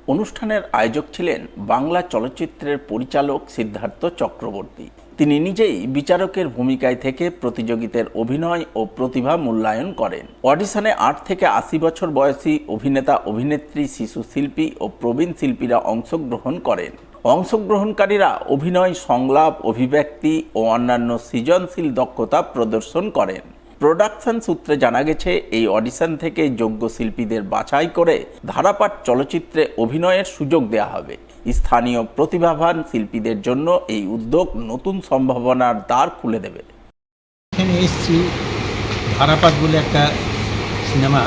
অনুষ্ঠানের আয়োজক ছিলেন বাংলা চলচ্চিত্রের পরিচালক সিদ্ধার্থ চক্রবর্তী। তিনি নিজেই বিচারকের ভূমিকায় থেকে প্রতিযোগীদের অভিনয় ও প্রতিভা মূল্যায়ন করেন। অডিশনে ৮ থেকে ৮০ বছর বয়সী অভিনেতা, অভিনেত্রী, শিশু শিল্পী ও প্রবীণ শিল্পীরা অংশগ্রহণ করেন। অংশগ্রহণকারীরা অভিনয়, সংলাপ, অভিব্যক্তি ও অন্যান্য সৃজনশীল দক্ষতা প্রদর্শন করেন। প্রোডাকশন সূত্রে জানা গেছে, এই অডিশন থেকে যোগ্য শিল্পীদের বাছাই করে ধারাপাত চলচ্চিত্রে অভিনয়ের সুযোগ দেওয়া হবে। স্থানীয় প্রতিভাবান শিল্পীদের জন্য এই উদ্যোগ নতুন সম্ভাবনার দ্বার খুলে দেবে। এখানে এসেছি ধারাপাত বলে একটা সিনেমা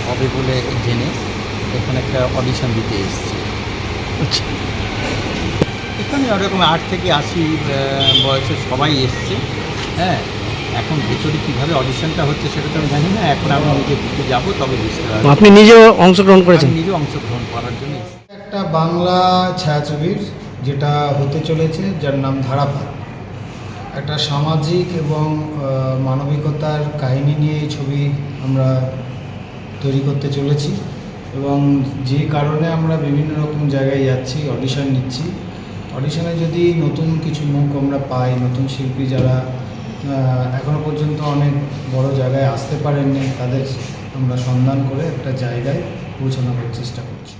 হবে বলে জেনে এখানে একটা অডিশন দিতে এসেছি। এখানে ওরকম ৮ থেকে ৮০ বয়সের সবাই এসছে। হ্যাঁ, এখন ভেতরে কীভাবে অডিশনটা হচ্ছে সেটা তো আমি জানি না। এখন আমি নিজে দিতে যাবো, তবে বুঝতে পারবো। আপনি নিজেও অংশগ্রহণ করেছেন? নিজেও অংশগ্রহণ করার জন্য একটা বাংলা ছায়াছবির যেটা হতে চলেছে, যার নাম ধারাপাত। একটা সামাজিক এবং মানবিকতার কাহিনী নিয়ে এই ছবি আমরা তৈরি করতে চলেছি, এবং যে কারণে আমরা বিভিন্ন রকম জায়গায় যাচ্ছি, অডিশন নিচ্ছি। অডিশনে যদি নতুন কিছু মুখ আমরা পাই, নতুন শিল্পী যারা এখনও পর্যন্ত অনেক বড় জায়গায় আসতে পারেননি, তাদের আমরা সন্ধান করে একটা জায়গায় পৌঁছানোর চেষ্টা করছি।